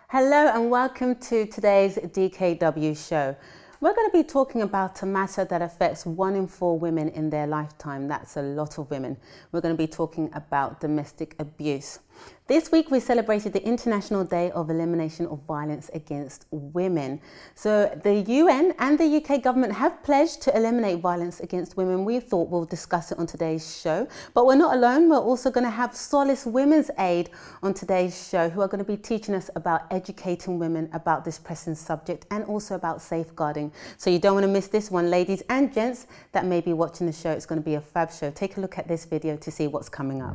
Hello and welcome to today's DKW show. We're going to be talking about a matter that affects 1 in 4 women in their lifetime. That's a lot of women. We're going to be talking about domestic abuse. This week we celebrated the International Day of Elimination of Violence Against Women. So the UN and the UK government have pledged to eliminate violence against women. We thought we'll discuss it on today's show. But we're not alone. We're also going to have Solace Women's Aid on today's show, who are going to be teaching us about educating women about this pressing subject and also about safeguarding. So you don't want to miss this one, ladies and gents that may be watching the show. It's going to be a fab show. Take a look at this video to see what's coming up.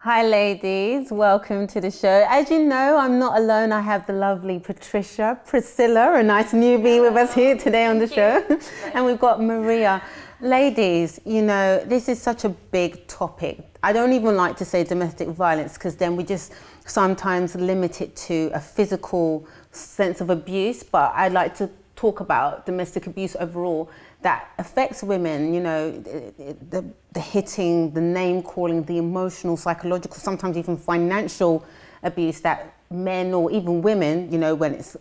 Hi ladies, welcome to the show. As you know, I'm not alone. I have the lovely Priscilla, a nice newbie with us here today on the show. And we've got Maria. Ladies, you know, this is such a big topic. I don't even like to say domestic violence because then we just sometimes limit it to a physical sense of abuse, but I'd like to talk about domestic abuse overall that affects women, you know, the hitting, the name calling, the emotional, psychological, sometimes even financial abuse that men or even women, you know, when it's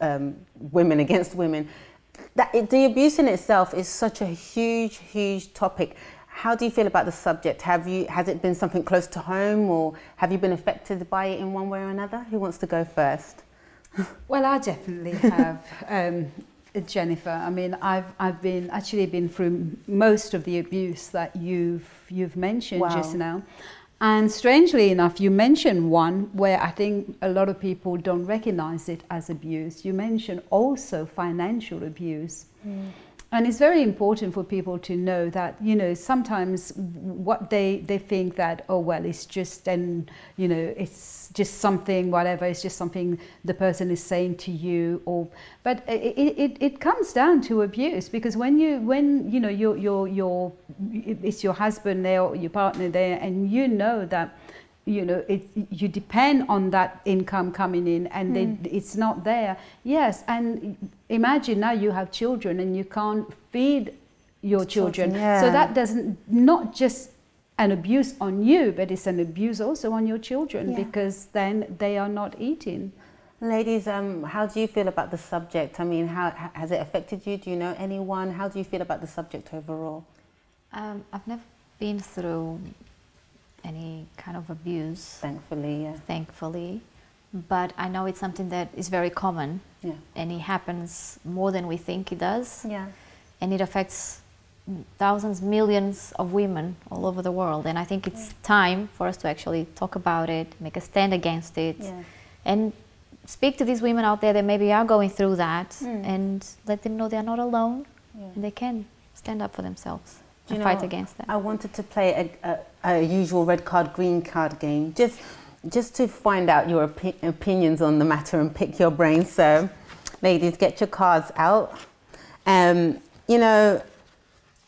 women against women, the abuse in itself is such a huge topic. How do you feel about the subject? Has it been something close to home, or have you been affected by it in one way or another? Who wants to go first? Well, I definitely have. Jennifer, I mean, I've been through most of the abuse that you've mentioned just now, and strangely enough, you mentioned one where I think a lot of people don't recognize it as abuse. You mentioned also financial abuse. And it's very important for people to know that, you know, sometimes what they think that, oh, well, it's just, and, you know, it's just something, whatever, it's just something the person is saying to you, but it comes down to abuse, because when you know, it's your husband there or your partner there, and you know that, you know, you depend on that income coming in, and it's not there. Yes, and imagine now you have children and you can't feed your children. Yeah. So that doesn't, not just an abuse on you, but it's an abuse also on your children, because then they are not eating. Ladies, how do you feel about the subject? I mean, how has it affected you? Do you know anyone? How do you feel about the subject overall? I've never been through any kind of abuse, thankfully, thankfully, but I know it's something that is very common, and it happens more than we think it does, and it affects thousands, millions of women all over the world, and I think it's time for us to actually talk about it, make a stand against it, and speak to these women out there that maybe are going through that, and let them know they're not alone, and they can stand up for themselves. And fight against that. I wanted to play a usual red card, green card game, just to find out your opinions on the matter and pick your brain. So, ladies, get your cards out. You know,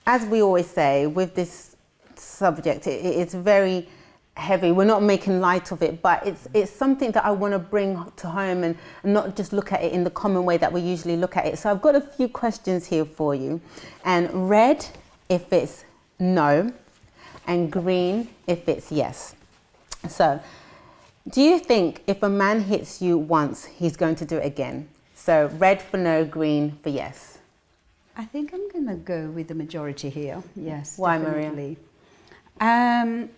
as we always say, with this subject, it's very heavy. We're not making light of it, but it's something that I want to bring to home and not just look at it in the common way that we usually look at it. So I've got a few questions here for you. And red if it's no, and green if it's yes. So, do you think if a man hits you once, he's going to do it again? So, red for no, green for yes. I think I'm going to go with the majority here. Yes. Why, definitely. Maria?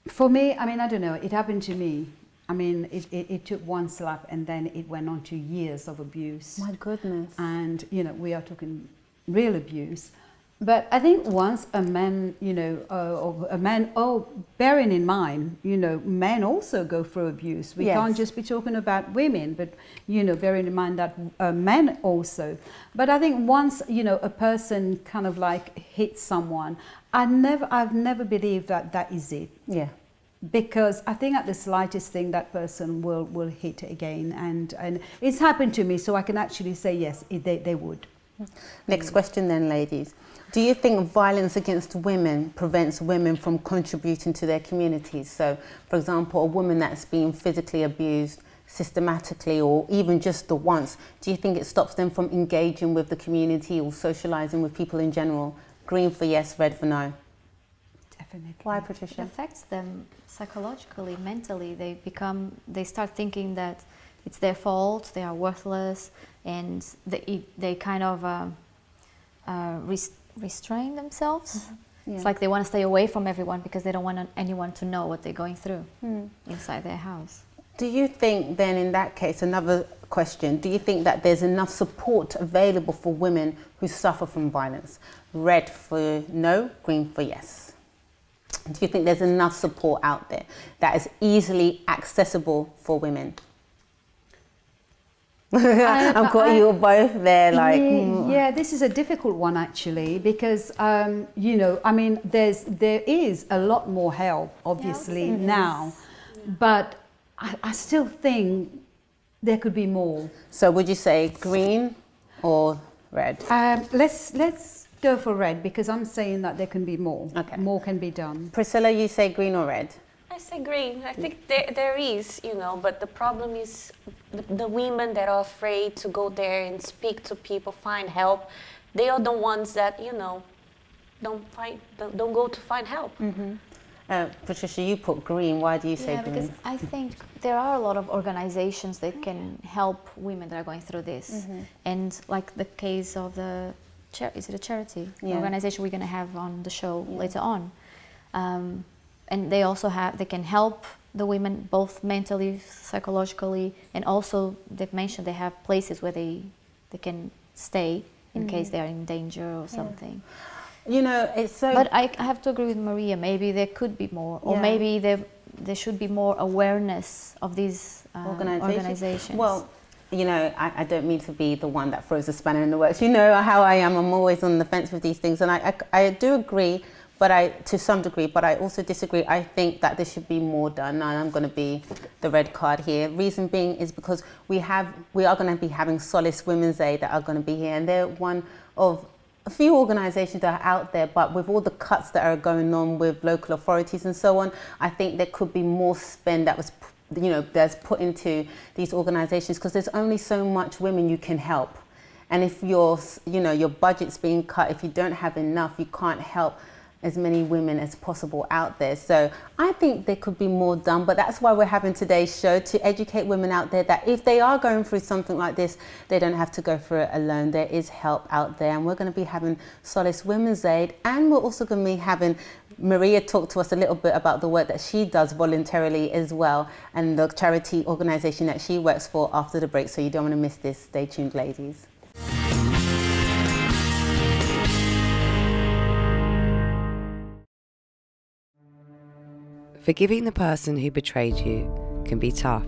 For me, I mean, I don't know. It happened to me. I mean, it took one slap and then it went on to years of abuse. My goodness. And, you know, we are talking real abuse. But I think once a man, you know, bearing in mind, you know, men also go through abuse. We can't just be talking about women, but, you know, bearing in mind that men also. But I think once, you know, a person kind of like hits someone, I've never believed that that is it. Yeah. because I think at the slightest thing that person will hit again, and it's happened to me, so I can actually say yes, they would. Next question then, ladies. Do you think violence against women prevents women from contributing to their communities? So, for example, a woman that's being physically abused systematically or even just the once, do you think it stops them from engaging with the community or socialising with people in general? Green for yes, red for no. Definitely. Why, Patricia? It affects them psychologically, mentally. They start thinking that it's their fault, they are worthless, and they kind of restrain themselves. Mm-hmm. Yeah. It's like they want to stay away from everyone because they don't want anyone to know what they're going through inside their house. Do you think then, in that case, another question, do you think that there's enough support available for women who suffer from violence? Red for no, green for yes. Do you think there's enough support out there that is easily accessible for women? I've got you both there, like. Yeah, this is a difficult one actually, because you know, I mean, there is a lot more help, obviously, now, but I still think there could be more. So, would you say green or red? Let's go for red, because I'm saying that there can be more. Okay. More can be done. Priscilla, you say green or red? I say green. I think there is, you know, but the problem is the women that are afraid to go there and speak to people, find help. They are the ones that, you know, don't go to find help. Mm-hmm. Patricia, you put green. Why do you say green? Because I think there are a lot of organizations that can help women that are going through this. And like the case of the, is it a charity organization we're going to have on the show later on. And they also they can help the women both mentally, psychologically, and also they've mentioned they have places where they can stay in case they are in danger or something. You know, it's so... But I have to agree with Maria, maybe there could be more, or maybe there should be more awareness of these organizations. Well, you know, I don't mean to be the one that throws a spanner in the works. You know how I am. I'm always on the fence with these things. And I do agree, but to some degree, but I also disagree. I think that there should be more done. And I'm going to be the red card here. Reason being is because we are going to be having Solace Women's Aid that are going to be here. And they're one of a few organisations that are out there, but with all the cuts that are going on with local authorities and so on, I think there could be more spend that was, you know, that's put into these organisations, because there's only so much women you can help. And if your budget's being cut, if you don't have enough, you can't help as many women as possible out there. So I think there could be more done, but that's why we're having today's show, to educate women out there that if they are going through something like this, they don't have to go through it alone. There is help out there, and we're going to be having Solace Women's Aid, and we're also going to be having Maria talk to us a little bit about the work that she does voluntarily as well, and the charity organisation that she works for after the break. So you don't want to miss this. Stay tuned, ladies. Forgiving the person who betrayed you can be tough,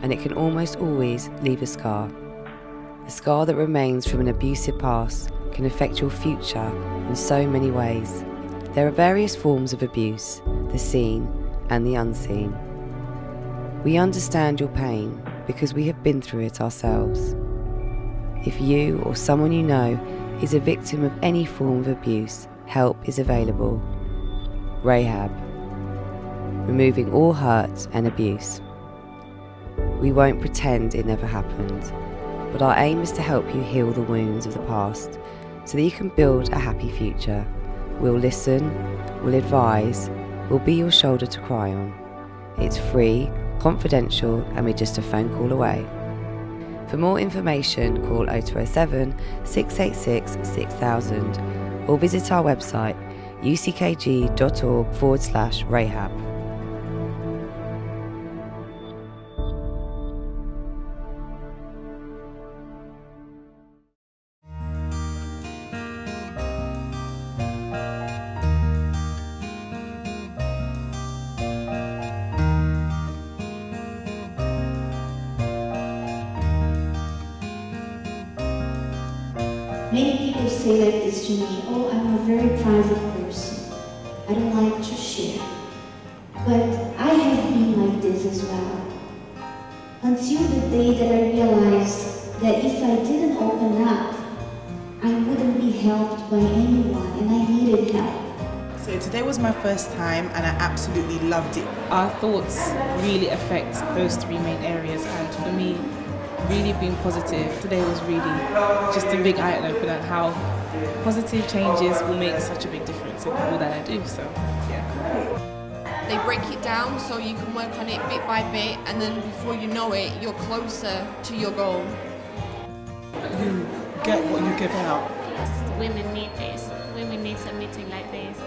and it can almost always leave a scar. The scar that remains from an abusive past can affect your future in so many ways. There are various forms of abuse, the seen and the unseen. We understand your pain because we have been through it ourselves. If you or someone you know is a victim of any form of abuse, help is available. Rehab. Removing all hurt and abuse. We won't pretend it never happened, but our aim is to help you heal the wounds of the past so that you can build a happy future. We'll listen, we'll advise, we'll be your shoulder to cry on. It's free, confidential, and we're just a phone call away. For more information, call 0207 686 6000 or visit our website uckg.org/rehab. Many people say like this to me, oh, I'm a very private person. I don't like to share. But I have been like this as well. Until the day that I realized that if I didn't open up, I wouldn't be helped by anyone, and I needed help. So today was my first time and I absolutely loved it. Our thoughts really affect those three main areas, and for me, really being positive today was really just a big eye-opener how positive changes will make such a big difference in all that I do, so yeah. They break it down so you can work on it bit by bit, and then before you know it, you're closer to your goal. You get what you give out. Women need this. Women need a meeting like this.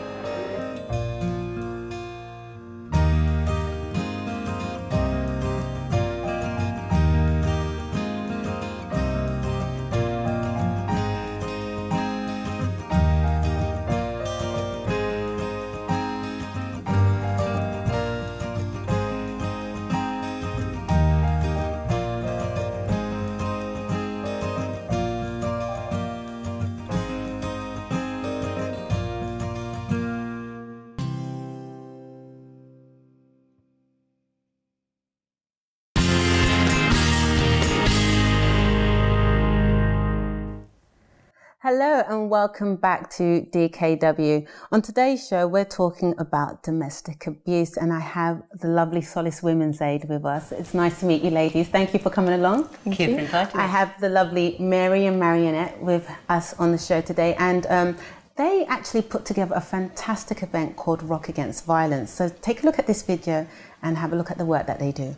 Hello and welcome back to DKW. On today's show, we're talking about domestic abuse, and I have the lovely Solace Women's Aid with us. It's nice to meet you, ladies. Thank you for coming along. Thank you for inviting us. I have the lovely Mary and Marionette with us on the show today, and they actually put together a fantastic event called Rock Against Violence. So take a look at this video and have a look at the work that they do.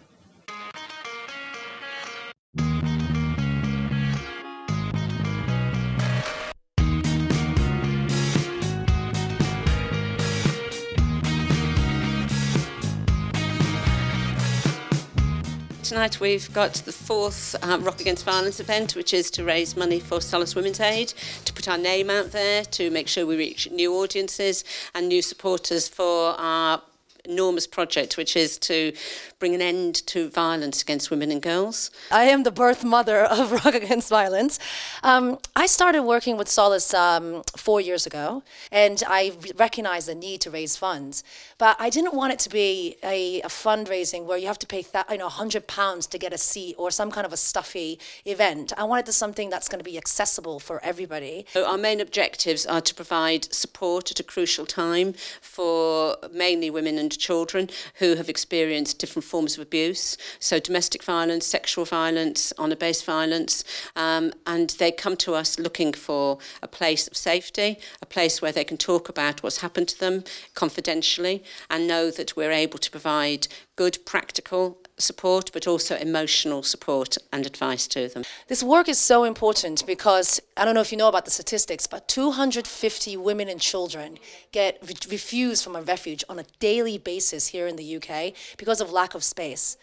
Tonight we've got the fourth Rock Against Violence event, which is to raise money for Solace Women's Aid, to put our name out there, to make sure we reach new audiences and new supporters for our enormous project, which is to bring an end to violence against women and girls. I am the birth mother of Rock Against Violence. I started working with Solace 4 years ago, and I recognized the need to raise funds. But I didn't want it to be a fundraising where you have to pay £100 to get a seat or some kind of a stuffy event. I wanted something that's going to be accessible for everybody. So our main objectives are to provide support at a crucial time for mainly women and children who have experienced different forms of abuse, so domestic violence, sexual violence, honour-based violence, and they come to us looking for a place of safety, a place where they can talk about what's happened to them confidentially and know that we're able to provide good practical support but also emotional support and advice to them. This work is so important because, I don't know if you know about the statistics, but 250 women and children get refused from a refuge on a daily basis here in the UK because of lack of space.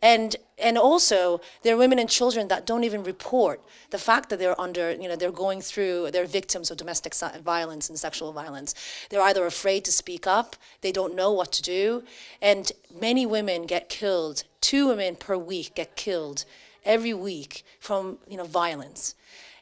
And also, there are women and children that don't even report the fact that they're they're going through, they're victims of domestic violence and sexual violence. They're either afraid to speak up, they don't know what to do, and many women get killed. 2 women per week get killed every week from violence.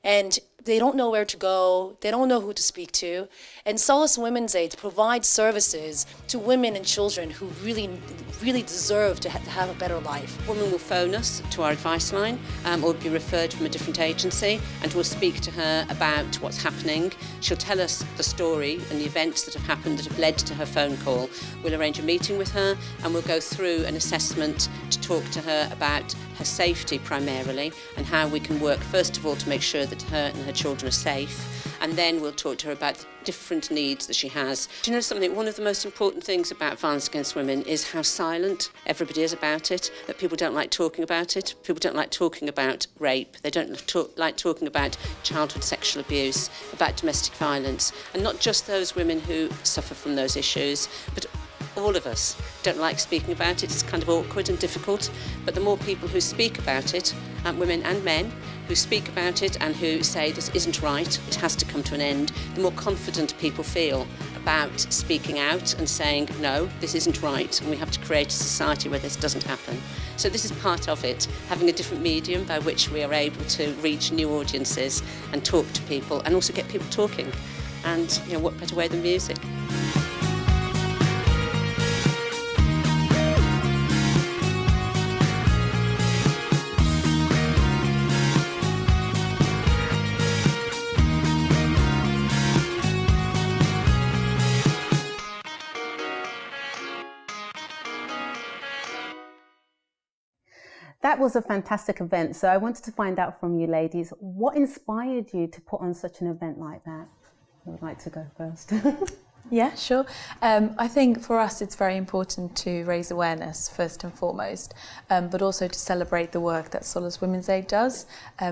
And they don't know where to go, they don't know who to speak to. And Solace Women's Aid provides services to women and children who really deserve to have a better life. Women will phone us to our advice line or be referred from a different agency, and we'll speak to her about what's happening. She'll tell us the story and the events that have happened that have led to her phone call. We'll arrange a meeting with her and we'll go through an assessment to talk to her about her safety primarily and how we can work first of all to make sure that her and her children are safe, and then we'll talk to her about the different needs that she has. Do you know something? One of the most important things about violence against women is how silent everybody is about it, that people don't like talking about it. People don't like talking about rape. They don't like talking about childhood sexual abuse, about domestic violence, and not just those women who suffer from those issues, but all of us don't like speaking about it. It's kind of awkward and difficult, but the more people who speak about it, women and men, who speak about it and who say this isn't right, it has to come to an end, the more confident people feel about speaking out and saying, no, this isn't right, and we have to create a society where this doesn't happen. So this is part of it, having a different medium by which we are able to reach new audiences and talk to people and also get people talking. And what better way than music? that was a fantastic event. So I wanted to find out from you ladies, what inspired you to put on such an event like that? I would like to go first. Yeah, sure. I think for us it's very important to raise awareness first and foremost, but also to celebrate the work that Solace Women's Aid does.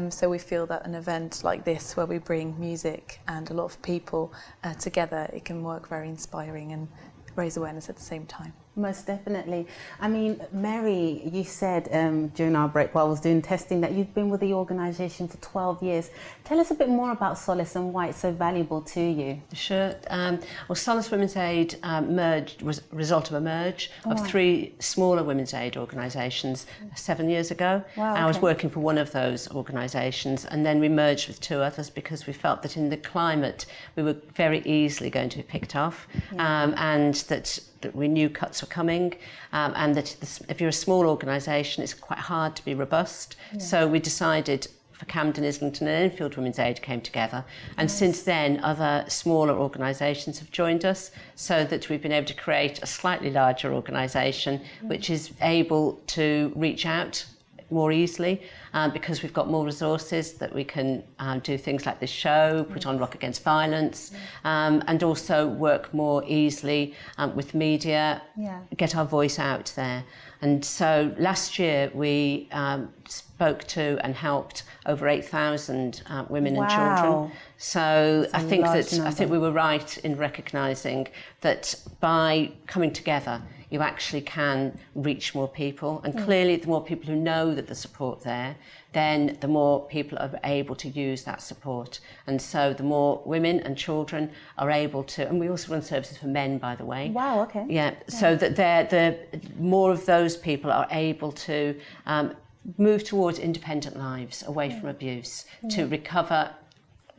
So we feel that an event like this, where we bring music and a lot of people together, it can work very inspiring and raise awareness at the same time. Most definitely. I mean, Mary, you said during our break while I was doing testing that you've been with the organisation for 12 years. Tell us a bit more about Solace and why it's so valuable to you. Sure. Well, Solace Women's Aid was a result of a merge of 3 smaller women's aid organisations 7 years ago. Wow, okay. I was working for one of those organisations, and then we merged with 2 others because we felt that in the climate we were very easily going to be picked off, and that we knew cuts were coming, and that if you're a small organisation, it's quite hard to be robust. Yeah. So we decided for Camden, Islington and Enfield Women's Aid came together. And since then, other smaller organisations have joined us, so that we've been able to create a slightly larger organisation, which is able to reach out more easily, because we've got more resources that we can do things like this show, put on Rock Against Violence, and also work more easily with media, get our voice out there. And so last year we spoke to and helped over 8,000 women and children. So I think we were right in recognising that by coming together, you actually can reach more people, and clearly the more people who know that there's support there, then the more people are able to use that support. And so the more women and children are able to, and we also run services for men, by the way. Wow, okay. Yeah, so that the more of those people are able to move towards independent lives, away from abuse, to recover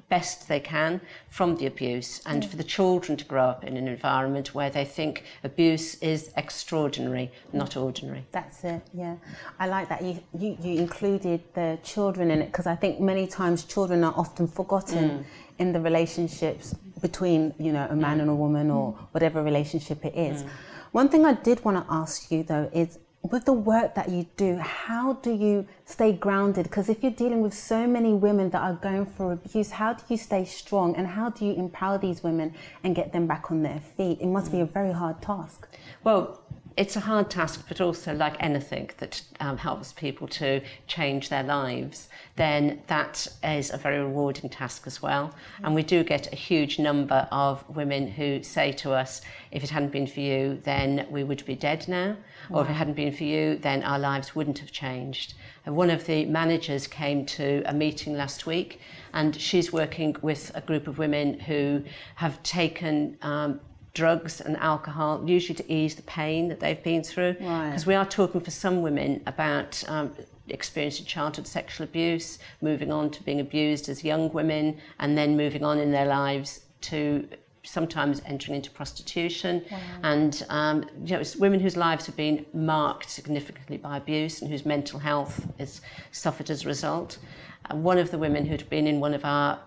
best they can from the abuse, and for the children to grow up in an environment where they think abuse is extraordinary, not ordinary. That's it, yeah. I like that you included the children in it, because I think many times children are often forgotten in the relationships between, you know, a man and a woman, or whatever relationship it is. One thing I did want to ask you though is, with the work that you do, how do you stay grounded? Because if you're dealing with so many women that are going through abuse, how do you stay strong, and how do you empower these women and get them back on their feet? It must be a very hard task. Well, it's a hard task, but also, like anything that helps people to change their lives, then that is a very rewarding task as well. And we do get a huge number of women who say to us, if it hadn't been for you, then we would be dead now. Or if it hadn't been for you, then our lives wouldn't have changed. And one of the managers came to a meeting last week, and she's working with a group of women who have taken drugs and alcohol, usually to ease the pain that they've been through. Because we are talking for some women about experiencing childhood sexual abuse, moving on to being abused as young women, and then moving on in their lives to sometimes entering into prostitution. And you know, it's women whose lives have been marked significantly by abuse and whose mental health is suffered as a result. One of the women who'd been in one of our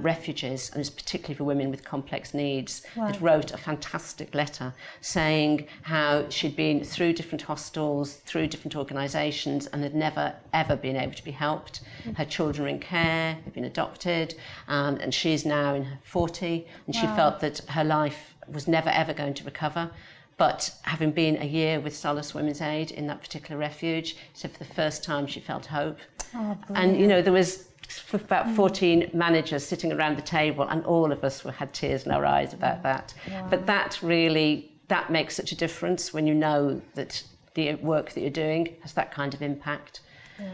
refuges, and it's particularly for women with complex needs, had wrote a fantastic letter saying how she'd been through different hostels, through different organisations, and had never ever been able to be helped. Her children were in care, they'd been adopted, and she's now in her 40, and she felt that her life was never ever going to recover. But having been a year with Solace Women's Aid in that particular refuge, so for the first time she felt hope. And you know, there was about 14 managers sitting around the table, and all of us had tears in our eyes about that. But that makes such a difference when you know that the work that you're doing has that kind of impact.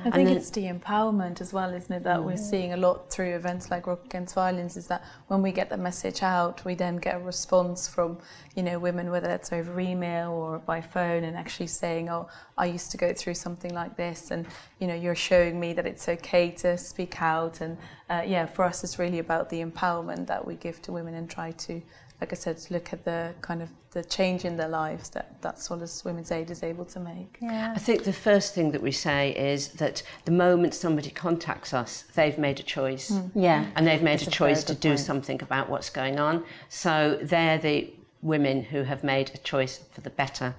I think it's the empowerment as well, isn't it, that we're seeing a lot through events like Rock Against Violence, is that when we get the message out, we then get a response from, you know, women, whether it's over email or by phone, and actually saying, oh, I used to go through something like this, and, you know, you're showing me that it's okay to speak out. And yeah, for us, it's really about the empowerment that we give to women and try to, like I said, look at the kind of the change in their lives that Solace Women's Aid is able to make. I think the first thing that we say is that the moment somebody contacts us, they've made a choice. And they've made a choice to do something about what's going on. So they're the women who have made a choice for the better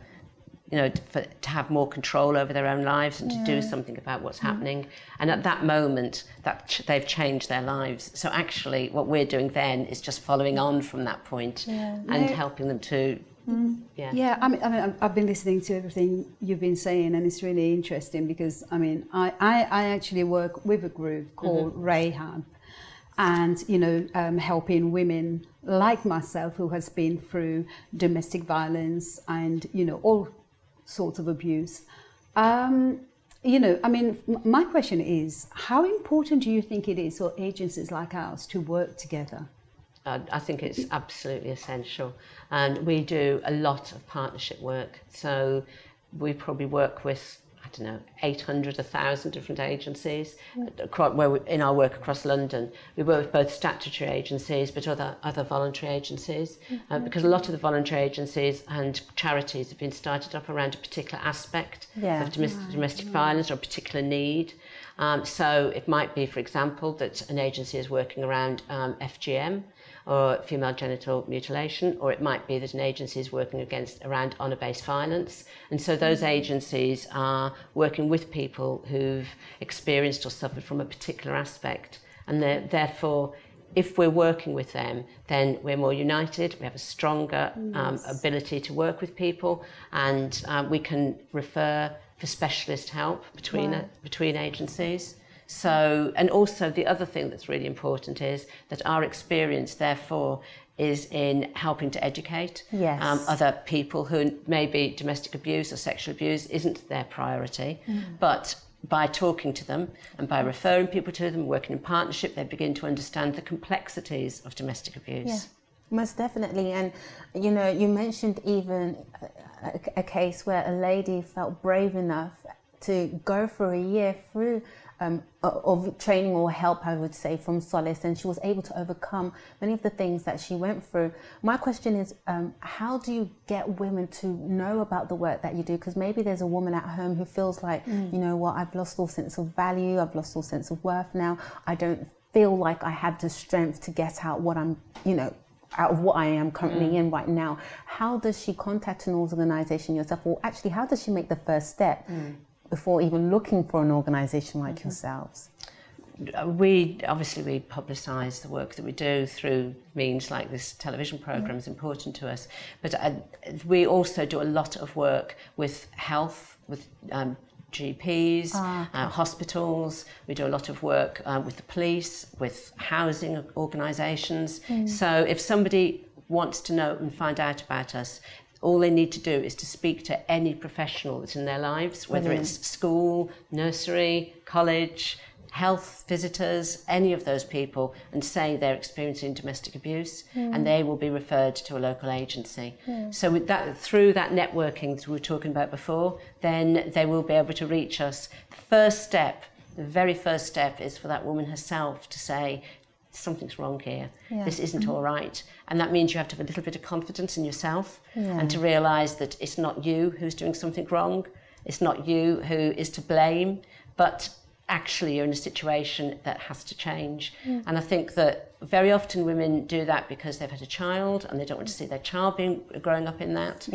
you know, to have more control over their own lives and to do something about what's happening. And at that moment, they've changed their lives. So actually, what we're doing then is just following on from that point and helping them to. Yeah, I mean, I've been listening to everything you've been saying, and it's really interesting because I actually work with a group called Rahab, and helping women like myself who has been through domestic violence and all sorts of abuse. My question is, how important do you think it is for agencies like ours to work together? I think it's absolutely essential, and we do a lot of partnership work. So we probably work with 800, 1,000 different agencies in our work across London. We work with both statutory agencies but other voluntary agencies, because a lot of the voluntary agencies and charities have been started up around a particular aspect of domestic violence or a particular need. So it might be, for example, that an agency is working around FGM or female genital mutilation, or it might be that an agency is working around honour-based violence. And so those agencies are working with people who've experienced or suffered from a particular aspect. And therefore, if we're working with them, then we're more united, we have a stronger ability to work with people, and we can refer for specialist help between agencies. So, and also the other thing that's really important is that our experience, therefore, is in helping to educate other people who maybe domestic abuse or sexual abuse isn't their priority, but by talking to them and by referring people to them, working in partnership, they begin to understand the complexities of domestic abuse. Yeah, most definitely. And you mentioned even a case where a lady felt brave enough to go for a year through of training or help, I would say, from Solace, and she was able to overcome many of the things that she went through. My question is, how do you get women to know about the work that you do? Because maybe there's a woman at home who feels like, you know what, I've lost all sense of value, I've lost all sense of worth now, I don't feel like I have the strength to get out what I'm, out of what I am currently in right now. How does she contact an organisation yourself, or actually how does she make the first step before even looking for an organisation like yourselves? We publicise the work that we do through means like this television programme is important to us, but we also do a lot of work with health, with GPs, hospitals. We do a lot of work with the police, with housing organisations. So if somebody wants to know and find out about us, all they need to do is to speak to any professional that's in their lives, whether it's school, nursery, college, health visitors, any of those people, and say they're experiencing domestic abuse, and they will be referred to a local agency. So with that, through that networking that we were talking about before, then they will be able to reach us. The very first step is for that woman herself to say, something's wrong here, this isn't all right. And that means you have to have a little bit of confidence in yourself and to realise that it's not you who's doing something wrong, it's not you who is to blame, but actually you're in a situation that has to change. And I think that very often women do that because they've had a child and they don't want to see their child growing up in that.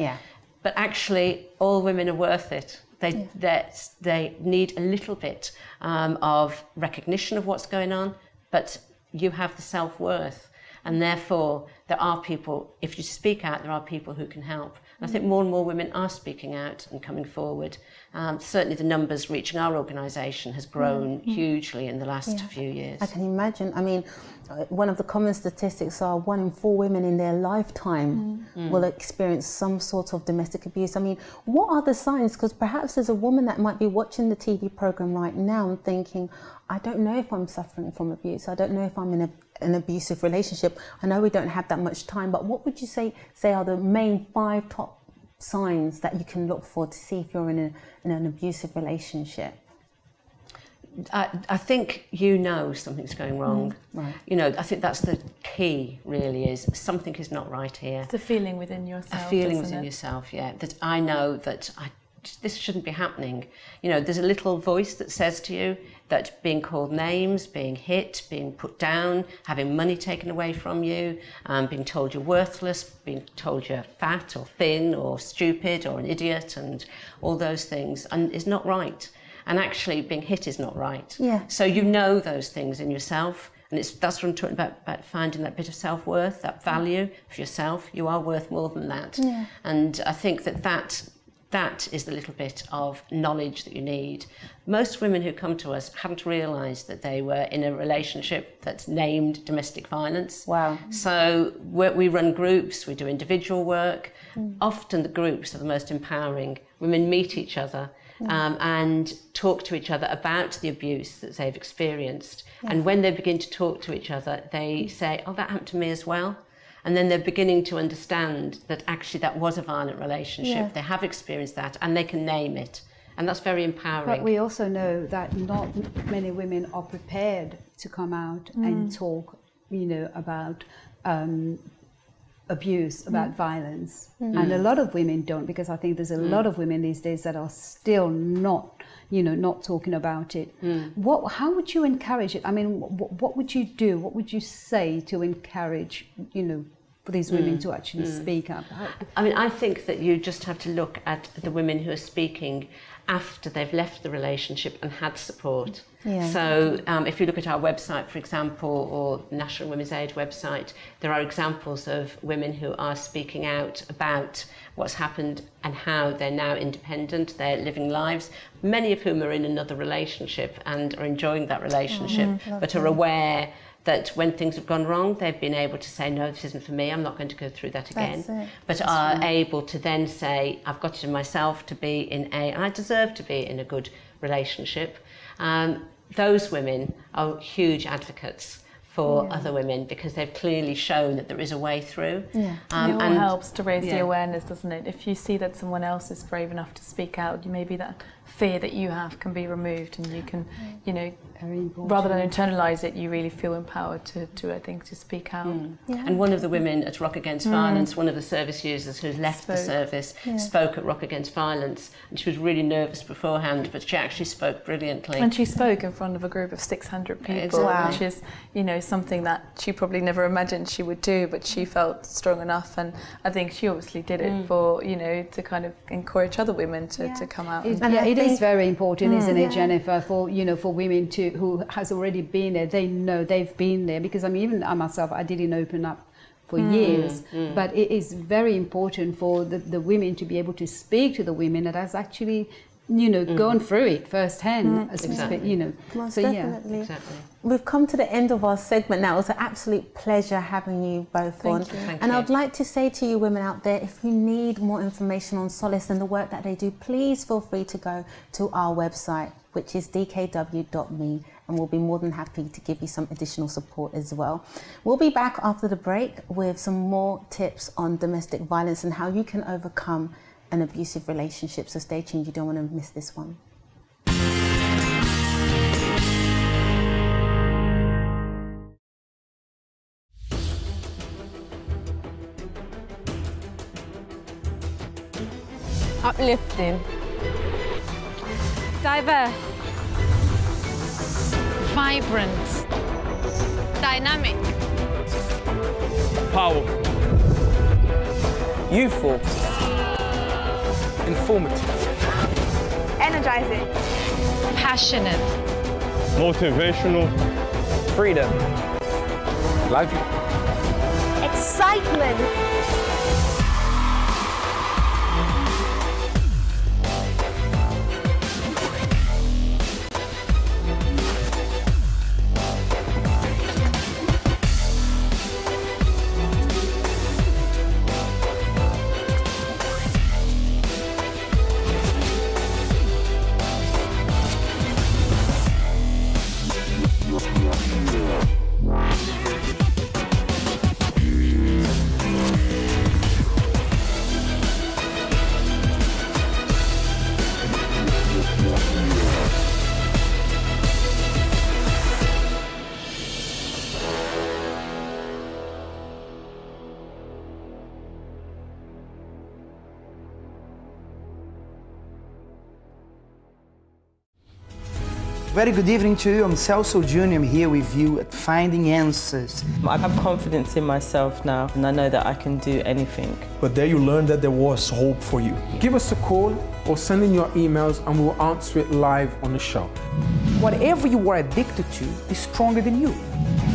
But actually all women are worth it. They need a little bit of recognition of what's going on, but you have the self-worth, and therefore there are people, if you speak out, there are people who can help. And I think more and more women are speaking out and coming forward. Certainly the numbers reaching our organisation has grown hugely in the last few years. I can imagine. I mean, one of the common statistics are 1 in 4 women in their lifetime will experience some sort of domestic abuse. I mean, what are the signs? Because perhaps there's a woman that might be watching the TV programme right now and thinking, I don't know if I'm suffering from abuse. I don't know if I'm in an abusive relationship. I know we don't have that much time, but what would you say are the main 5 top signs that you can look for to see if you're in an abusive relationship? I think something's going wrong. I think that's the key, really, is something is not right here. It's a feeling within yourself. A feeling within yourself, that I know that this shouldn't be happening. There's a little voice that says to you that being called names, being hit, being put down, having money taken away from you, being told you're worthless, being told you're fat or thin or stupid or an idiot and all those things, and is not right. And actually being hit is not right. Yeah. So you know those things in yourself. And that's what I'm talking about finding that bit of self-worth, that value for yourself. You are worth more than that. Yeah. And I think that is the little bit of knowledge that you need. Most women who come to us haven't realised that they were in a relationship that's named domestic violence. Wow. So we run groups, we do individual work. Often the groups are the most empowering. Women meet each other and talk to each other about the abuse that they've experienced. And when they begin to talk to each other, they say, oh, that happened to me as well. And then they're beginning to understand that actually that was a violent relationship. Yeah. They have experienced that and they can name it. And that's very empowering. But we also know that not many women are prepared to come out and talk, you know, about abuse, about violence. And a lot of women don't, because I think there's a lot of women these days that are still not, you know, not talking about it. How would you encourage it? I mean, what would you do? What would you say to encourage, you know, for these women to actually speak up? I mean, I think that you just have to look at the women who are speaking after they've left the relationship and had support. Yeah. So if you look at our website, for example, or National Women's Aid website, there are examples of women who are speaking out about what's happened and how they're now independent, they're living lives, many of whom are in another relationship and are enjoying that relationship, but are aware that when things have gone wrong, they've been able to say, no, this isn't for me, I'm not going to go through that again. But are able to then say, I've got it in myself to be and I deserve to be in a good relationship. Those women are huge advocates for other women because they've clearly shown that there is a way through. Yeah. And it all helps to raise the awareness, doesn't it? If you see that someone else is brave enough to speak out, maybe that fear that you have can be removed and you can, you know, rather than internalise it, you really feel empowered to I think, to speak out. And one of the women at Rock Against Violence, one of the service users who's left the service, spoke at Rock Against Violence, and she was really nervous beforehand, but she actually spoke brilliantly. And she spoke in front of a group of 600 people, which is, you know, something that she probably never imagined she would do, but she felt strong enough, and I think she obviously did it for, you know, to kind of encourage other women to come out. It is very important, isn't it, Jennifer, for, you know, for women who has already been there, they know they've been there, because I mean, even I myself, I didn't open up for years, but it is very important for the women to be able to speak to the women that has actually, you know, gone through it firsthand, you know. Most so definitely. yeah, exactly. We've come to the end of our segment now. It was an absolute pleasure having you both on. Thank and you. I'd like to say to you women out there, if you need more information on Solace and the work that they do, please feel free to go to our website, which is dkw.me, and we'll be more than happy to give you some additional support as well. We'll be back after the break with some more tips on domestic violence and how you can overcome an abusive relationship. So stay tuned, you don't want to miss this one. Uplifting, diverse, vibrant, dynamic, powerful, youthful, informative, energizing, passionate, motivational, freedom, lively, excitement, Very good evening to you. I'm Celso Jr. I'm here with you at Finding Answers. I have confidence in myself now, and I know that I can do anything. But there you learned that there was hope for you. Give us a call or send in your emails and we'll answer it live on the show. Whatever you are addicted to is stronger than you.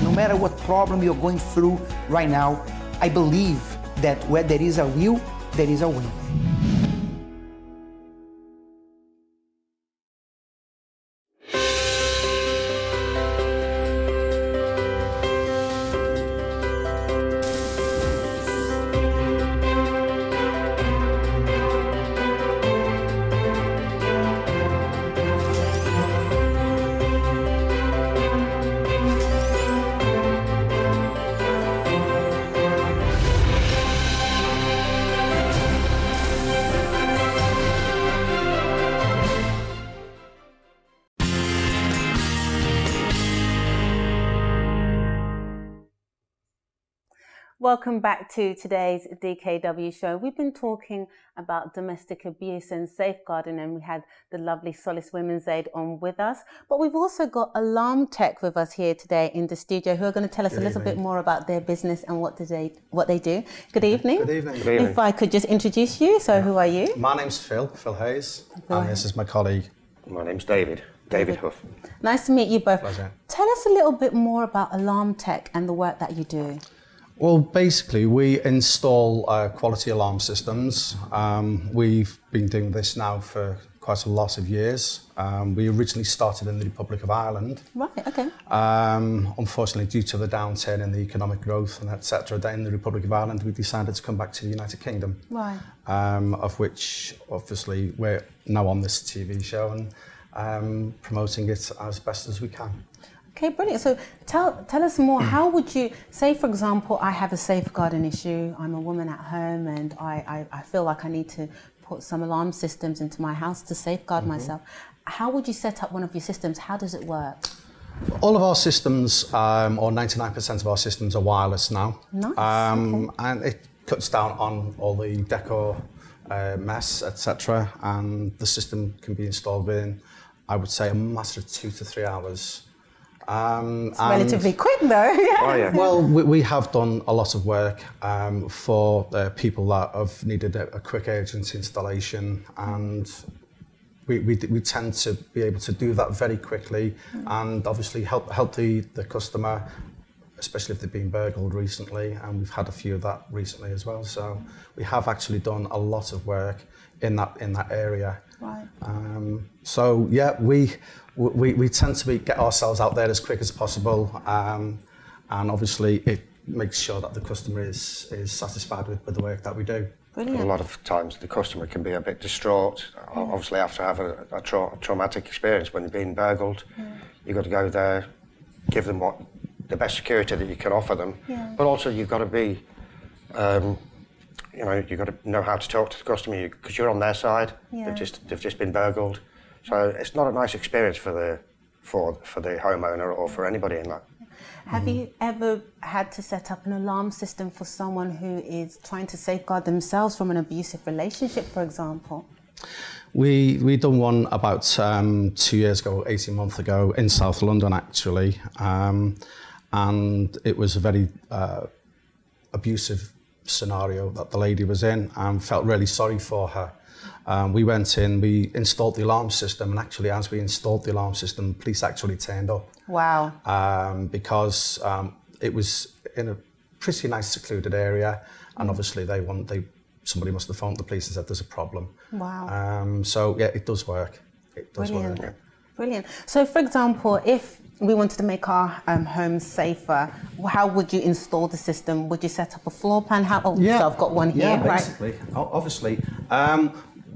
No matter what problem you're going through right now, I believe that where there is a will, there is a way. Welcome back to today's DKW show. We've been talking about domestic abuse and safeguarding, and we had the lovely Solace Women's Aid on with us. But we've also got Alarm Tech with us here today in the studio, who are going to tell us a little bit more about their business and what they do. Good evening. Good evening. Good evening. If I could just introduce you. So who are you? My name's Phil Hayes, and this is my colleague. My name's David Huff. Nice to meet you both. Pleasure. Tell us a little bit more about Alarm Tech and the work that you do. Well, basically, we install quality alarm systems. We've been doing this now for quite a lot of years. We originally started in the Republic of Ireland. Right, okay. Unfortunately, due to the downturn in the economic growth and etc., in the Republic of Ireland, we decided to come back to the United Kingdom. Right. Of which, obviously, we're now on this TV show and promoting it as best as we can. Okay, brilliant. So tell us more. How would you, say for example, I have a safeguarding issue, I'm a woman at home and I feel like I need to put some alarm systems into my house to safeguard myself. How would you set up one of your systems? How does it work? All of our systems, or 99% of our systems, are wireless now. Nice. Okay. And it cuts down on all the decor mess, etc. And the system can be installed within, I would say, a matter of 2 to 3 hours. It's relatively quick though. Yeah. Oh, yeah. Well, we have done a lot of work for people that have needed a quick urgent installation, and we tend to be able to do that very quickly and obviously help the customer, especially if they've been burgled recently, and we've had a few of that recently as well. So we have actually done a lot of work in that area. Right. So yeah, we tend to get ourselves out there as quick as possible, and obviously it makes sure that the customer is satisfied with the work that we do. Brilliant. A lot of times the customer can be a bit distraught, obviously after having a traumatic experience when you've been burgled. You've got to go there, give them the best security that you can offer them, but also you've got to be you've got to know how to talk to the customer because you're on their side. They've just been burgled, so it's not a nice experience for the homeowner or for anybody in that. Have you ever had to set up an alarm system for someone who is trying to safeguard themselves from an abusive relationship, for example? We done one about 2 years ago, 18 months ago, in South London actually, and it was a very abusive scenario that the lady was in, and felt really sorry for her. We went in, we installed the alarm system, and actually as we installed the alarm system, police actually turned up. Wow. Because it was in a pretty nice secluded area, and obviously somebody must have phoned the police and said there's a problem. Wow. So yeah, it does work. It does Brilliant. work. Brilliant. So for example, if we wanted to make our homes safer, how would you install the system? Would you set up a floor plan? So I've got one here, right? Basically, obviously.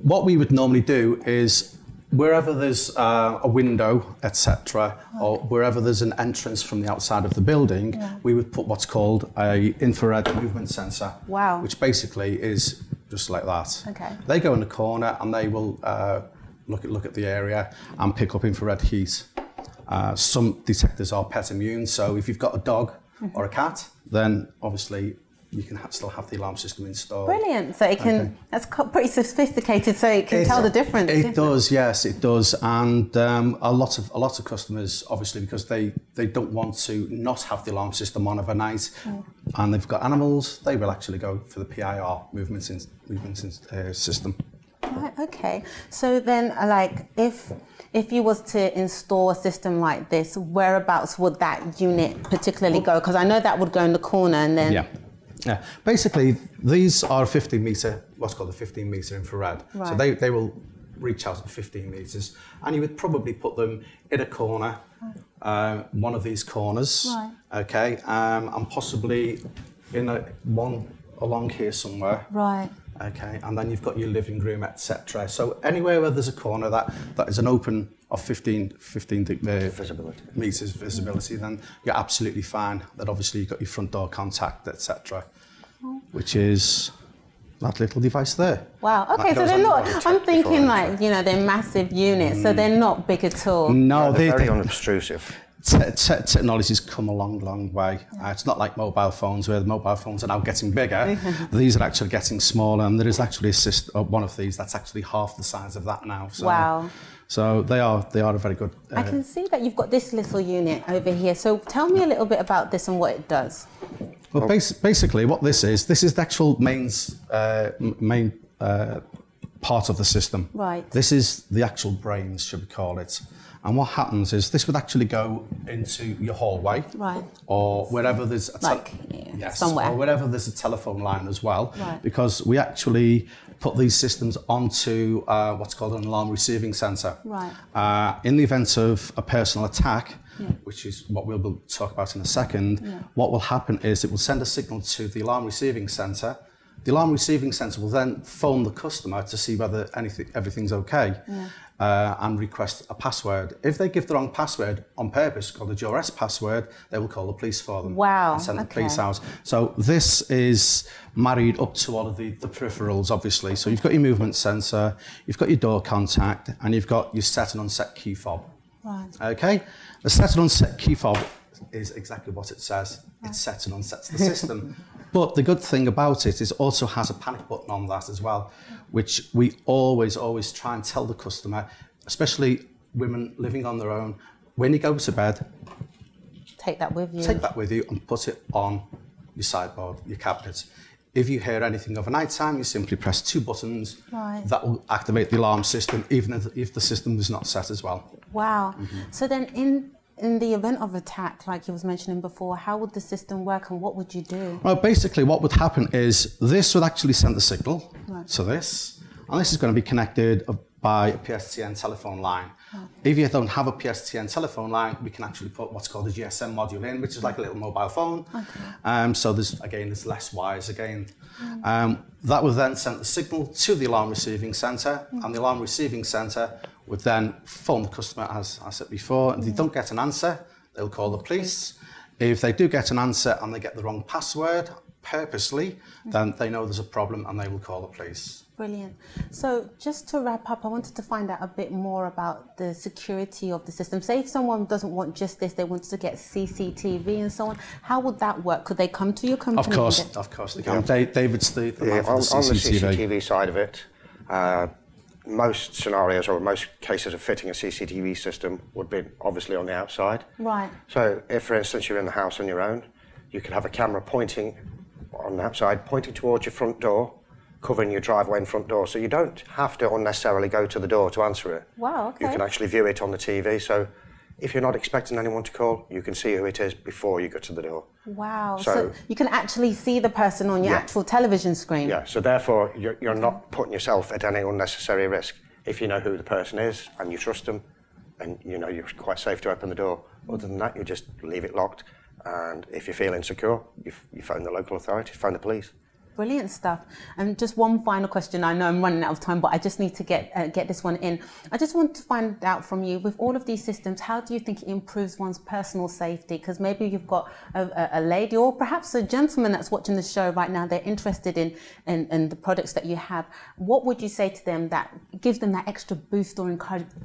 What we would normally do is wherever there's a window, etc., or wherever there's an entrance from the outside of the building, we would put what's called a infrared movement sensor. Wow. Which basically is just like that. Okay. They go in the corner and they will look at the area and pick up infrared heat. Some detectors are pet immune, so if you've got a dog or a cat, then obviously you can still have the alarm system installed. Brilliant. So it can, that's pretty sophisticated, so it can tell the difference. It does, yes, it does. And a lot of customers, obviously, because they don't want to not have the alarm system on overnight, and they've got animals, they will actually go for the PIR movement system. Right, okay. So then, like, if you was to install a system like this, whereabouts would that unit particularly go? Because I know that would go in the corner, and then... Yeah. Basically, these are 15 metre, what's called a 15 metre infrared. Right. So they will reach out at 15 metres, and you would probably put them in a corner, one of these corners, okay, and possibly in one along here somewhere. Right. Okay, and then you've got your living room, etc. So anywhere where there's a corner that is an open of 15 metres visibility, then you're absolutely fine. Then obviously you've got your front door contact, etc., which is that little device there. Wow, okay, so they're not, I'm thinking like, you know, they're massive units, so they're not big at all. No, they're very unobtrusive. Technology's come a long way. It's not like mobile phones, where the mobile phones are now getting bigger. These are actually getting smaller, and there is actually one of these that's actually half the size of that now. So, wow. So they are a very good... I can see that you've got this little unit over here. So tell me a little bit about this and what it does. Well, basically what this is the actual main part of the system. Right. This is the actual brains, should we call it. And what happens is this would actually go into your hallway, right, or wherever there's somewhere, or wherever there's a telephone line as well, right, because we actually put these systems onto what's called an alarm receiving centre. Right. In the event of a personal attack, which is what we'll talk about in a second, what will happen is it will send a signal to the alarm receiving centre. The alarm receiving centre will then phone the customer to see whether everything's okay. And request a password. If they give the wrong password on purpose, called a duress password, they will call the police for them. Wow. And send the police out. So this is married up to all of the peripherals, obviously. So you've got your movement sensor, you've got your door contact, and you've got your set and unset key fob. Right. Okay? The set and unset key fob is exactly what it says. It sets and unsets the system. But the good thing about it is it also has a panic button on that as well, which we always try and tell the customer, especially women living on their own, when you go to bed, take that with you. Take that with you and put it on your sideboard, your cabinet. If you hear anything overnight time, you simply press 2 buttons. Right. That will activate the alarm system, even if the system is not set as well. Wow. So then in the event of attack, like you was mentioning before, how would the system work and what would you do? Well, basically what would happen is this would actually send the signal to this, and this is going to be connected by a PSTN telephone line. If you don't have a PSTN telephone line, we can actually put what's called a GSM module in, which is like a little mobile phone. So there's less wires again. That would then send the signal to the alarm receiving centre, and the alarm receiving centre would then phone the customer, as I said before. If they don't get an answer, they'll call the police. If they do get an answer and they get the wrong password purposely, then they know there's a problem and they will call the police. Brilliant. So just to wrap up, I wanted to find out a bit more about the security of the system. Say if someone doesn't want just this, they want to get CCTV and so on, how would that work? Could they come to your company? Of course they can. David's the man for the CCTV. On the CCTV side of it, most scenarios or most cases of fitting a CCTV system would be obviously on the outside. Right. So if, for instance, you're in the house on your own, you could have a camera pointing on the outside, pointing towards your front door, covering your driveway and front door. So you don't have to unnecessarily go to the door to answer it. Wow, okay. You can actually view it on the TV. So if you're not expecting anyone to call, you can see who it is before you go to the door. Wow, so you can actually see the person on your actual television screen. Yeah, so therefore you're not putting yourself at any unnecessary risk. If you know who the person is and you trust them, and you know you're quite safe to open the door. Other than that, you just leave it locked. And if you feel insecure, you phone the local authorities, phone the police. Brilliant stuff. And just one final question. I know I'm running out of time, but I just need to get this one in. I just want to find out from you, with all of these systems, how do you think it improves one's personal safety? Because maybe you've got a lady or perhaps a gentleman that's watching the show right now, they're interested in the products that you have. What would you say to them that gives them that extra boost or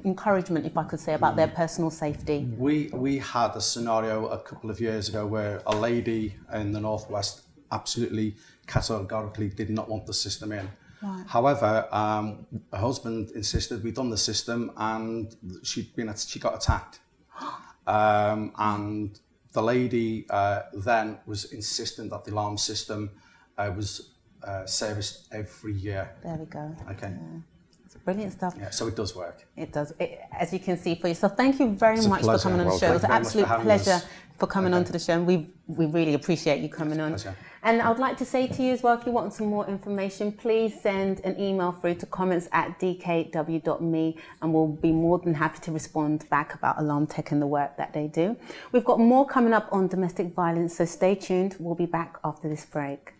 encouragement, if I could say, about their personal safety? We had a scenario a couple of years ago where a lady in the Northwest absolutely categorically did not want the system in. Right. However, her husband insisted we done the system, and she got attacked. And the lady then was insisting that the alarm system was serviced every year. There we go. Okay. Yeah. It's brilliant stuff. Yeah, so it does work. It does. As you can see for yourself. Thank you very much for coming on the show. It was an absolute pleasure for coming onto the show, and we really appreciate you coming on. Pleasure. And I would like to say to you as well, if you want some more information, please send an email through to comments@dkw.me, and we'll be more than happy to respond back about Alarm Tech and the work that they do. We've got more coming up on domestic violence, so stay tuned. We'll be back after this break.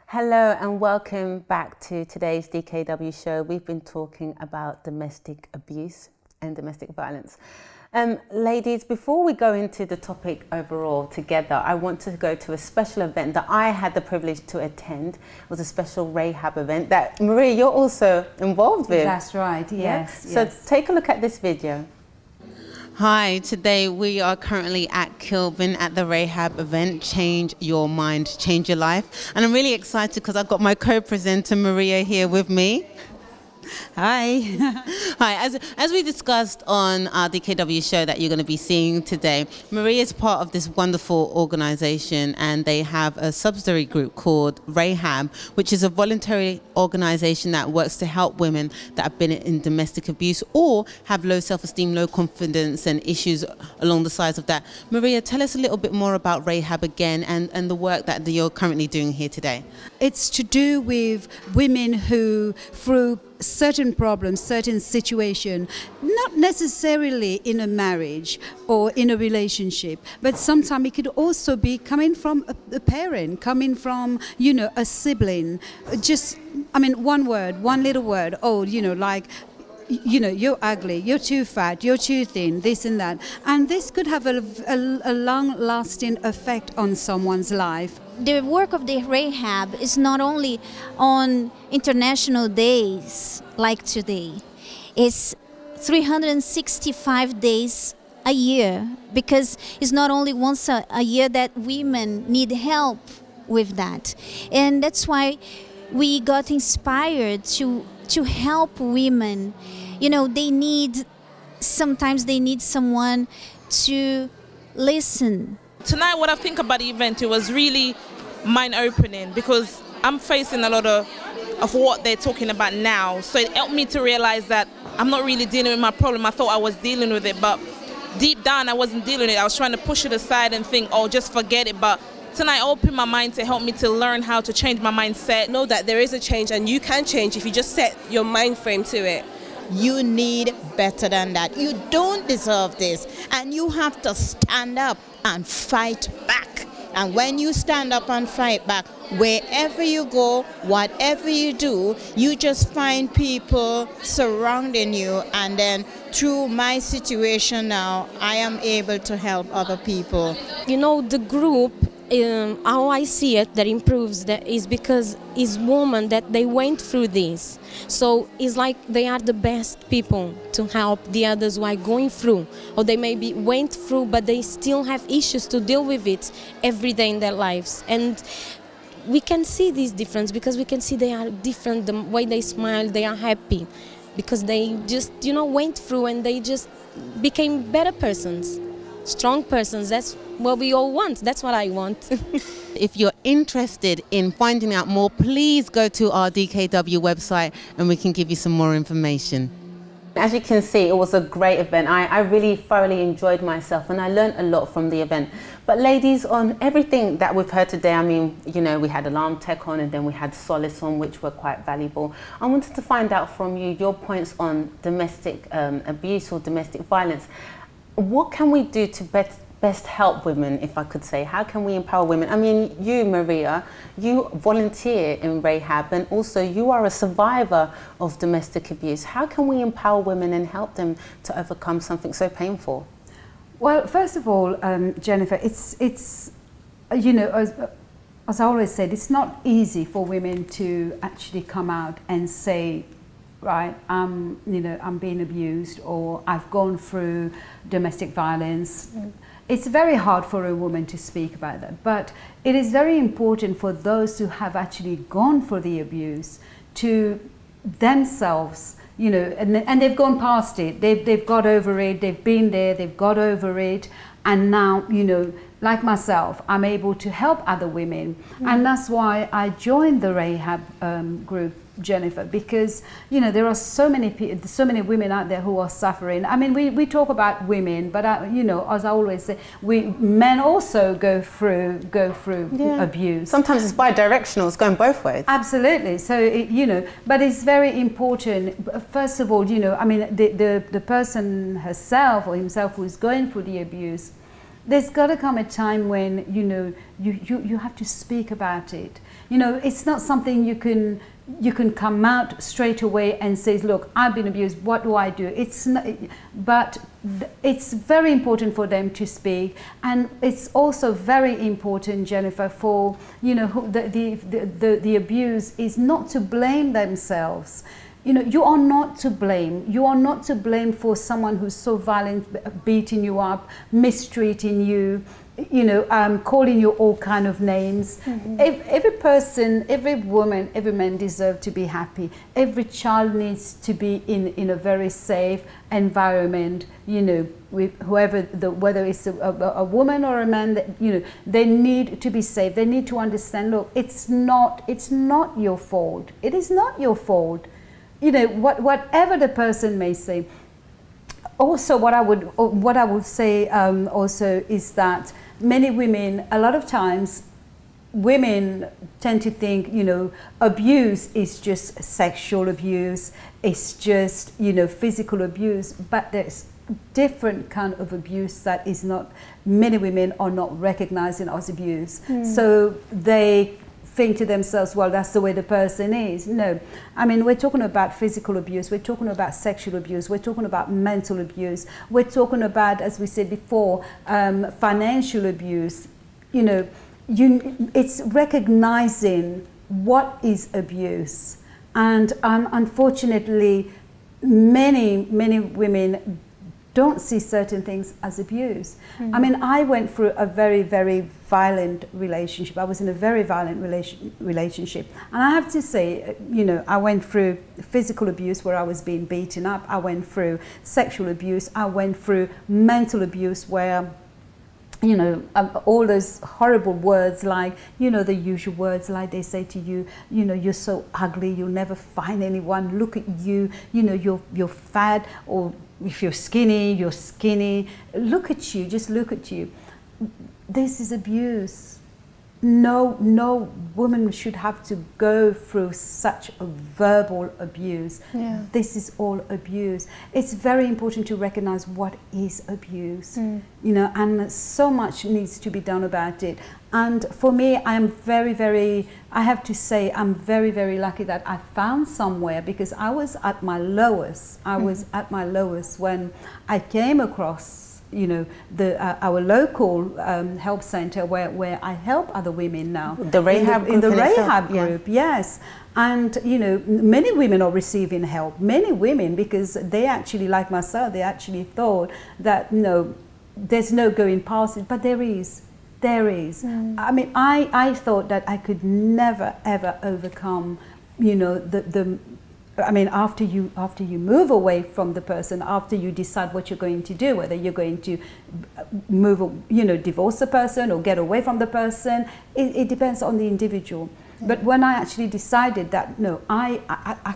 Hello and welcome back to today's DKW show. We've been talking about domestic abuse and domestic violence. Ladies, before we go into the topic overall together, I want to go to a special event that I had the privilege to attend. It was a special Rahab event that, Maria, you're also involved with. That's right, yes. Yeah? So take a look at this video. Hi, today we are currently at Kilburn at the Rahab event, Change Your Mind, Change Your Life. And I'm really excited because I've got my co-presenter Maria here with me. Hi. Hi. As we discussed on our DKW show that you're going to be seeing today, Maria is part of this wonderful organization, and they have a subsidiary group called Rahab, which is a voluntary organization that works to help women that have been in domestic abuse or have low self-esteem, low confidence and issues along the sides of that. Maria, tell us a little bit more about Rahab again and the work that you're currently doing here today. It's to do with women who, through certain problems, certain situation, not necessarily in a marriage or in a relationship, but sometimes it could also be coming from a parent, coming from, you know, a sibling. Just, I mean, one word, one little word, oh, you know, like, you know, you're ugly, you're too fat, you're too thin, this and that. And this could have a long-lasting effect on someone's life. the work of the Rehab is not only on international days like today. It's 365 days a year, because it's not only once a year that women need help with that. And that's why we got inspired to help women. You know, sometimes they need someone to listen. Tonight, what I think about the event, it was really mind-opening, because I'm facing a lot of what they're talking about now. So it helped me to realize that I'm not really dealing with my problem. I thought I was dealing with it, but deep down I wasn't dealing with it. I was trying to push it aside and think, oh, just forget it. But tonight opened my mind to help me to learn how to change my mindset. Know that there is a change, and you can change if you just set your mind frame to it. You need better than that. You don't deserve this, and you have to stand up and fight back. And when you stand up and fight back, wherever you go, whatever you do, you just find people surrounding you. And then through my situation now, I am able to help other people. You know, the group, how I see it, that improves that is because it's women that they went through this. So it's like they are the best people to help the others who are going through, or they maybe went through but they still have issues to deal with it every day in their lives. And we can see this difference because we can see they are different, the way they smile, they are happy, because they just, you know, went through and they just became better persons, strong persons. That's what we all want. That's what I want. If you're interested in finding out more, please go to our DKW website and we can give you some more information. As you can see, it was a great event. I really thoroughly enjoyed myself and I learned a lot from the event. But ladies, on everything that we've heard today, I mean, you know, we had Alarm Tech on and then we had Solace on, which were quite valuable. I wanted to find out from you your points on domestic abuse or domestic violence. What can we do to best help women, if I could say? How can we empower women? I mean, you, Maria, you volunteer in Rehab, and also you are a survivor of domestic abuse. How can we empower women and help them to overcome something so painful? Well, first of all, Jennifer, it's you know, as I always said, it's not easy for women to actually come out and say, right, you know, I'm being abused, or I've gone through domestic violence. It's very hard for a woman to speak about that, but it is very important for those who have actually gone for the abuse to themselves, you know, and they've gone past it, they've got over it, they've been there, they've got over it, and now, you know, like myself, I'm able to help other women. And that's why I joined the Rehab group, Jennifer, because, you know, there are so many women out there who are suffering. I mean, we talk about women, but you know, as I always say, men also go through abuse. Sometimes it's bi-directional, it's going both ways. Absolutely. So you know, but it's very important. First of all, you know, I mean, the person herself or himself who is going through the abuse, there's got to come a time when, you know, you have to speak about it. You know, it's not something you can come out straight away and say, look, I've been abused, what do I do? It's not, but it's very important for them to speak, and it's also very important, Jennifer, for, you know, the abuse is not to blame themselves. You know, you are not to blame. You are not to blame for someone who's so violent, beating you up, mistreating you, you know, calling you all kind of names. Every person, every woman, every man deserves to be happy. Every child needs to be in a very safe environment, you know, with whoever, whether it's a woman or a man, that, you know, they need to be safe. They need to understand, look, it's not your fault. It is not your fault. You know, whatever the person may say. Also, what I would say also is that many women, a lot of times, women tend to think, you know, abuse is just sexual abuse, it's just, you know, physical abuse, but there's different kind of abuse that is not, many women are not recognizing as abuse. So they think to themselves, well, that's the way the person is. No, I mean, we're talking about physical abuse, we're talking about sexual abuse, we're talking about mental abuse, we're talking about, as we said before, financial abuse. You know, it's recognizing what is abuse, and unfortunately, many women don't see certain things as abuse. I mean, I went through a very, very violent relationship. I was in a very violent relationship. And I have to say, you know, I went through physical abuse where I was being beaten up. I went through sexual abuse. I went through mental abuse where, you know, all those horrible words like, you know, the usual words like they say to you, you know, you're so ugly, you'll never find anyone, look at you, you know, you're fat, or if you're skinny, look at you, just look at you. This is abuse. No woman should have to go through such a verbal abuse. Yeah. This is all abuse. It's very important to recognize what is abuse, you know, and so much needs to be done about it. And for me, I have to say, I'm very, very lucky that I found somewhere, because I was at my lowest. I was at my lowest when I came across, you know, our local help center where I help other women now. The rehab group in the rehab itself, group, yes. And, you know, many women are receiving help. Many women, because they actually, like myself, they actually thought that, no, there's no going past it, but there is. There is. I mean, I thought that I could never, ever overcome, you know, I mean, after you move away from the person, after you decide what you're going to do, whether you're going to move, you know, divorce the person or get away from the person, it depends on the individual. But when I actually decided that, no, I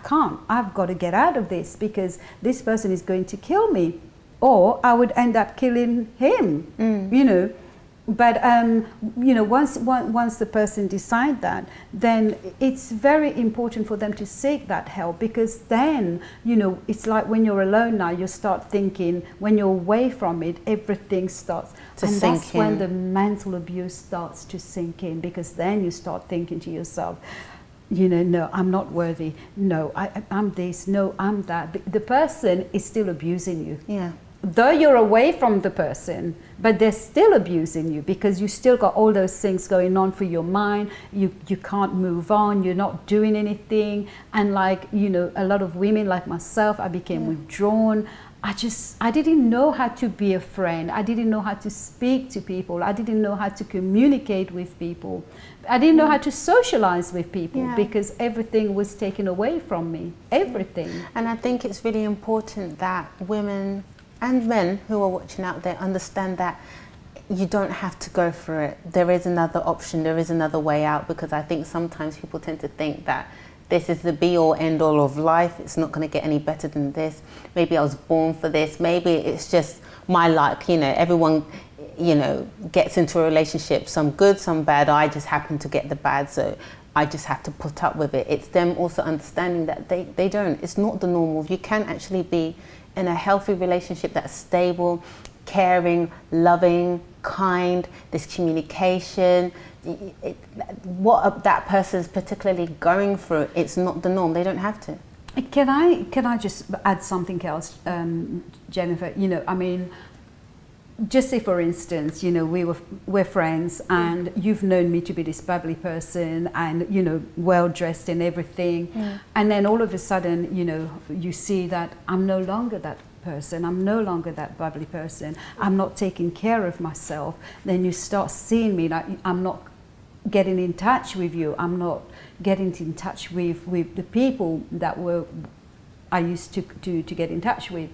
can't, I've got to get out of this, because this person is going to kill me, or I would end up killing him, you know. But you know, once the person decides that, then it's very important for them to seek that help, because then, you know, it's like when you're alone now, you start thinking, when you're away from it, everything starts to sink in. And that's when the mental abuse starts to sink in, because then you start thinking to yourself, you know, no, I'm not worthy. No, I'm this. No, I'm that. The person is still abusing you. Yeah. Though you're away from the person, but they're still abusing you, because you still got all those things going on for your mind. You can't move on. You're not doing anything. And like, you know, a lot of women like myself, I became withdrawn. I didn't know how to be a friend. I didn't know how to speak to people. I didn't know how to communicate with people. I didn't know how to socialize with people, because everything was taken away from me. Everything. And I think it's really important that women and men who are watching out there understand that you don't have to go through it. There is another option, there is another way out, because I think sometimes people tend to think that this is the be-all, end-all of life. It's not going to get any better than this. Maybe I was born for this. Maybe it's just my luck. You know, everyone, you know, gets into a relationship, some good, some bad. I just happen to get the bad, so I just have to put up with it. It's them also understanding that they don't. It's not the normal. You can actually be in a healthy relationship that's stable, caring, loving, kind, there's communication. What that person's particularly going through, it's not the norm. They don't have to. Can I just add something else, Jennifer? You know, I mean, just say for instance, you know, we're friends, and you've known me to be this bubbly person, and, you know, well dressed and everything, and then all of a sudden, you know, you see that I'm no longer that person. I'm no longer that bubbly person. I'm not taking care of myself. Then you start seeing me like I'm not getting in touch with you. I'm not getting in touch with the people that I used to get in touch with.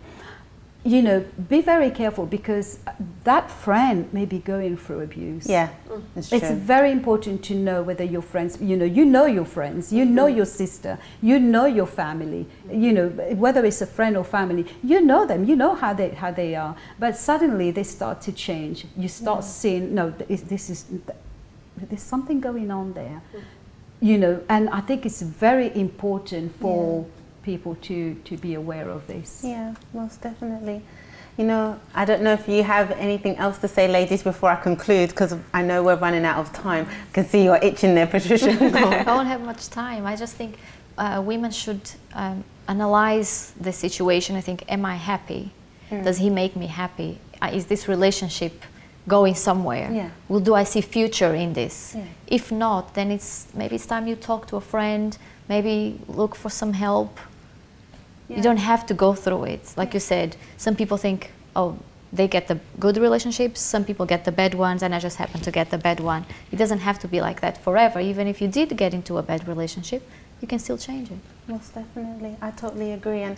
You know, be very careful, because that friend may be going through abuse. Yeah, it's very important to know whether your friends, you know your friends, you know your sister, you know your family, you know, whether it's a friend or family, you know them, you know how they are. But suddenly they start to change. You start seeing, no, there's something going on there, you know, and I think it's very important for people to be aware of this. Yeah, most definitely. You know, I don't know if you have anything else to say, ladies, before I conclude, because I know we're running out of time. I can see you're itching there, Patricia. I won't have much time. I just think women should analyze the situation. I think, am I happy? Does he make me happy? Is this relationship going somewhere. Yeah. Well, do I see future in this? Yeah. If not, then maybe it's time you talk to a friend, maybe look for some help. Yeah. You don't have to go through it. Like you said, some people think, oh, they get the good relationships, some people get the bad ones, and I just happen to get the bad one. It doesn't have to be like that forever. Even if you did get into a bad relationship, you can still change it. Most definitely. I totally agree. And,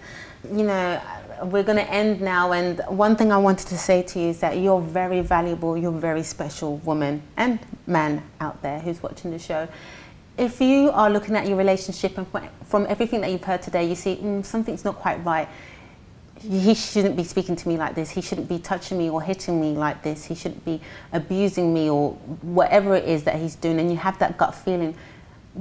you know, we're going to end now. And one thing I wanted to say to you is that you're very valuable, you're a very special woman and man out there who's watching the show. If you are looking at your relationship and from everything that you've heard today, you see something's not quite right. He shouldn't be speaking to me like this. He shouldn't be touching me or hitting me like this. He shouldn't be abusing me or whatever it is that he's doing. And you have that gut feeling.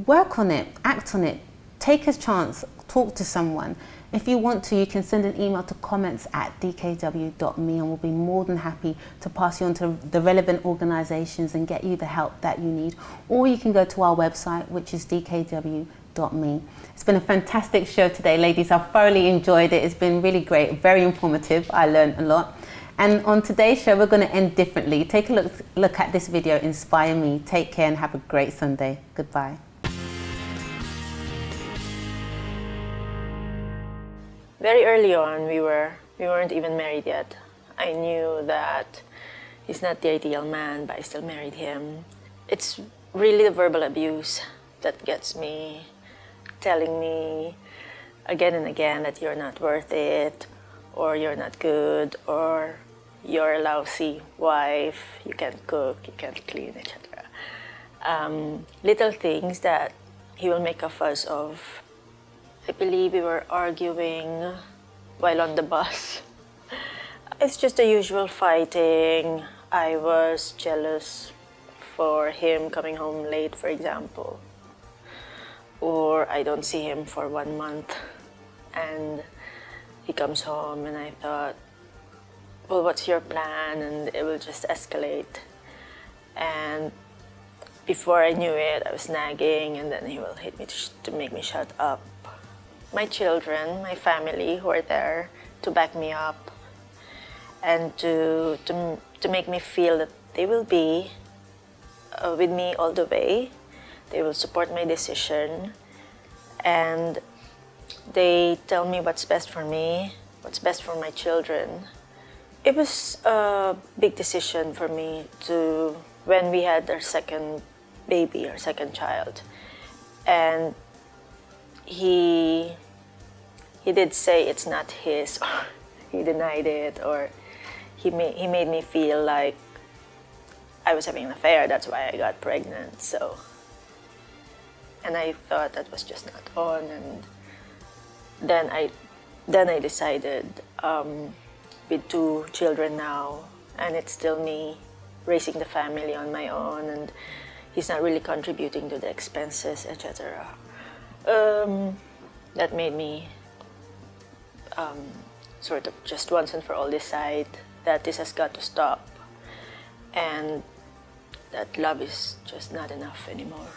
Work on it, act on it, take a chance, talk to someone. If you want to, you can send an email to comments@dkw.me and we'll be more than happy to pass you on to the relevant organisations and get you the help that you need. Or you can go to our website, which is dkw.me. It's been a fantastic show today, ladies. I've thoroughly enjoyed it. It's been really great, very informative. I learned a lot. And on today's show, we're going to end differently. Take a look at this video, inspire me. Take care and have a great Sunday. Goodbye. Very early on, we weren't even married yet. I knew that he's not the ideal man, but I still married him. It's really the verbal abuse that gets me, telling me again and again that you're not worth it, or you're not good, or you're a lousy wife, you can't cook, you can't clean, etc. Little things that he will make a fuss of. I believe we were arguing while on the bus. It's just the usual fighting. I was jealous for him coming home late, for example. Or I don't see him for 1 month and he comes home and I thought, well, what's your plan? And it will just escalate. And before I knew it, I was nagging and then he will hit me to make me shut up. My children, my family who are there to back me up and to make me feel that they will be with me all the way. They will support my decision and they tell me what's best for me, what's best for my children. It was a big decision for me when we had our second baby, our second child. And he did say it's not his, or he denied it, or he made me feel like I was having an affair, that's why I got pregnant. So, and I thought that was just not on, and then I decided with 2 children now, and it's still me raising the family on my own, and he's not really contributing to the expenses, etc. That made me sort of just once and for all decide that this has got to stop and that love is just not enough anymore.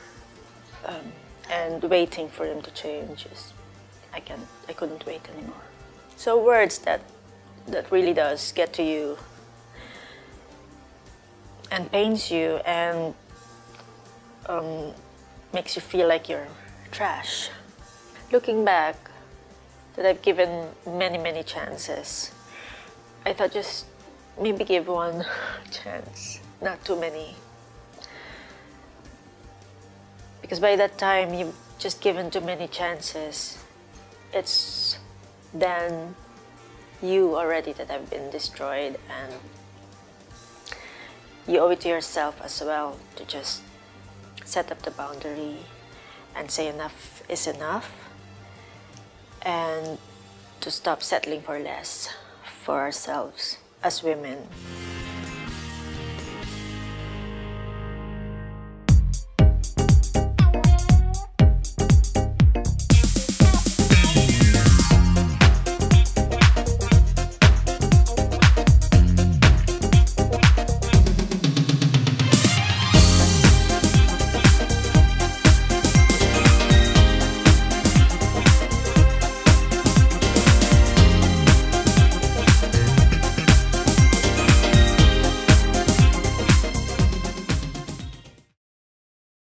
And waiting for them to change I couldn't wait anymore. So words that really does get to you and pains you and makes you feel like you're trash. Looking back, that I've given many chances. I thought just maybe give 1 chance, not too many. Because by that time, you've just given too many chances. It's then you already that have been destroyed, and you owe it to yourself as well to just set up the boundary and say enough is enough, and to stop settling for less for ourselves as women.